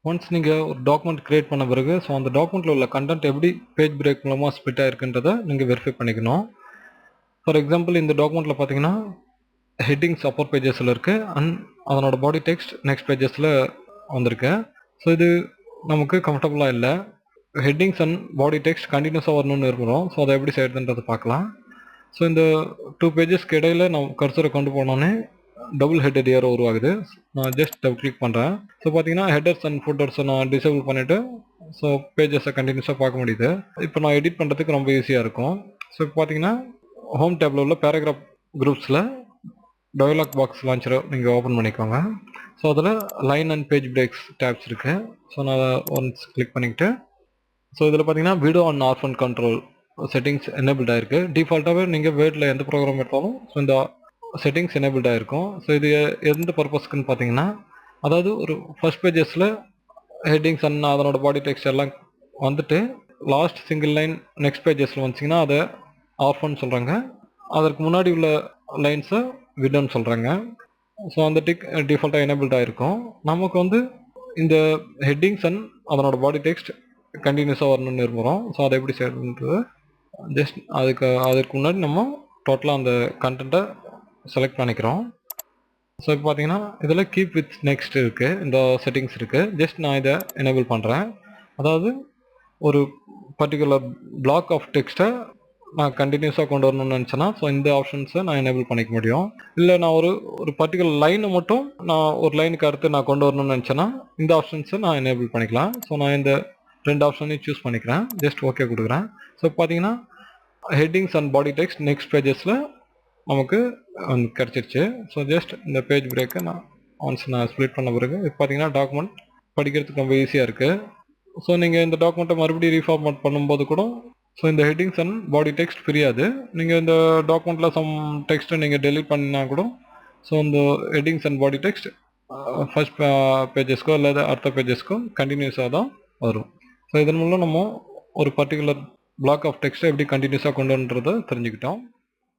Once நீங்கள் ஒரு document create பண்ண பிறகு ஸோ அந்த டாக்குமெண்ட்டில் உள்ள கண்டென்ட் எப்படி பேஜ் பிரேக் மூலமாக ஸ்ப்ளிட் ஆகிருக்குன்றதை நீங்கள் வெரிஃபை பண்ணிக்கணும். ஃபார் எக்ஸாம்பிள் இந்த டாக்குமெண்ட்டில் பார்த்தீங்கன்னா ஹெட்டிங்ஸ் அப்பர் பேஜஸில் இருக்குது அண்ட் அதனோட பாடி டெக்ஸ்ட் நெக்ஸ்ட் பேஜஸில் வந்திருக்கு. ஸோ இது நமக்கு கம்ஃபர்டபுளாக இல்லை. ஹெட்டிங்ஸ் அண்ட் பாடி டெக்ஸ்ட் கண்டினியூஸாக வரணும்னு இருக்கிறோம். ஸோ அதை எப்படி செய்யறதுன்றதை பார்க்கலாம். ஸோ இந்த 2 பேஜஸ்க்கு இடையில் நம்ம கர்சரை கொண்டு போனோன்னே டபுள் ஹெட்டட் ஏரோ உருவாகுது. நான் ஜஸ்ட் டபுள் கிளிக் பண்ணுறேன். ஸோ பார்த்தீங்கன்னா ஹெட்டர்ஸ் அண்ட் ஃபுட்டர்ஸை நான் டிசேபிள் பண்ணிவிட்டு ஸோ பேஜஸை கண்டினியூஸாக பார்க்க முடியுது. இப்போ நான் எடிட் பண்ணுறதுக்கு ரொம்ப ஈஸியாக இருக்கும். ஸோ இப்போ பார்த்தீங்கன்னா ஹோம் டேபில் உள்ள பேராகிராஃப் குரூப்ஸில் டயலாக் பாக்ஸ் லான்ச்சரை நீங்கள் ஓப்பன் பண்ணிக்கோங்க. ஸோ அதில் line and page breaks tabs இருக்குது. ஸோ நான் ஒன்ஸ் கிளிக் பண்ணிக்கிட்டு ஸோ இதில் பார்த்தீங்கன்னா widow and orphan control settings enabled ஆகிருக்கு. டிஃபால்ட்டாகவே நீங்கள் வேர்டில் எந்த ப்ரோக்ராம் எடுத்தாலும் ஸோ இந்த செட்டிங்ஸ் எனேபிள்ட் ஆகிருக்கும். ஸோ இது எந்த பர்பஸ்க்குன்னு பார்த்தீங்கன்னா அதாவது ஒரு ஃபர்ஸ்ட் பேஜஸில் ஹெட்டிங்ஸ் அண்ட் அதனோட பாடி டெக்ஸ்ட் எல்லாம் வந்துட்டு லாஸ்ட் சிங்கிள் லைன் நெக்ஸ்ட் பேஜஸில் வந்துச்சிங்கன்னா அதை ஆர்ஃபன் சொல்கிறாங்க. அதற்கு முன்னாடி உள்ள லைன்ஸை விடோன்னு சொல்கிறாங்க. ஸோ அந்த டிக் டிஃபால்ட்டாக எனேபிள்ட் ஆகிருக்கும். நமக்கு வந்து இந்த ஹெட்டிங்ஸ் அண்ட் அதனோட பாடி டெக்ஸ்ட் கண்டினியூஸாக வரணும்னு விரும்புகிறோம். ஸோ அதை எப்படி செய்யறதுன்றது ஜஸ்ட் அதுக்கு முன்னாடி நம்ம டோட்டலாக அந்த கண்டென்ட்டை செலக்ட் பண்ணிக்கிறோம். ஸோ இப்போ பார்த்தீங்கன்னா இதில் கீப் வித் நெக்ஸ்ட் இருக்குது, இந்த செட்டிங்ஸ் இருக்குது. ஜஸ்ட் நான் இதை எனேபிள் பண்ணுறேன். அதாவது ஒரு பர்டிகுலர் பிளாக் ஆஃப் டெக்ஸ்ட்டை நான் கண்டினியூஸாக கொண்டு வரணும்னு நினச்சேன்னா ஸோ இந்த ஆப்ஷன்ஸை நான் எனேபிள் பண்ணிக்க முடியும். இல்லை நான் ஒரு பர்டிகுலர் லைனை மட்டும் நான் ஒரு லைனுக்கு அடுத்து நான் கொண்டு வரணும்னு நினச்சேன்னா இந்த ஆப்ஷன்ஸை நான் எனேபிள் பண்ணிக்கலாம். ஸோ நான் இந்த 2 ஆப்ஷனையும் சூஸ் பண்ணிக்கிறேன். ஜஸ்ட் ஓகே கொடுக்குறேன். ஸோ பார்த்தீங்கன்னா headings and body text next பேஜஸில் நமக்கு கிடச்சிருச்சு. ஸோ ஜஸ்ட் இந்த பேஜ் பிரேக்கை நான் ஸ்ப்ளிட் பண்ண பிறகு இப்போ பார்த்தீங்கன்னா டாக்குமெண்ட் படிக்கிறதுக்கு ரொம்ப ஈஸியாக இருக்குது. ஸோ நீங்கள் இந்த டாக்குமெண்ட்டை மறுபடியும் ரீஃபார்மேட் பண்ணும்போது கூட ஸோ இந்த ஹெட்டிங்ஸ் அண்ட் பாடி டெக்ஸ்ட் பிரியாது. நீங்கள் இந்த டாக்குமெண்ட்டில் சம் டெக்ஸ்ட்டை நீங்கள் டெலீட் பண்ணினா கூட ஸோ இந்த headings and body text first பேஜஸ்க்கோ இல்லை அடுத்த பேஜஸ்க்கோ கண்டினியூஸாக தான் வரும். ஸோ இதன் மூலம் நம்ம ஒரு பர்டிகுலர் பிளாக் ஆஃப் டெக்ஸ்ட்டை எப்படி கண்டினியூஸாக கொண்டு வரன்றதை தெரிஞ்சுக்கிட்டோம்.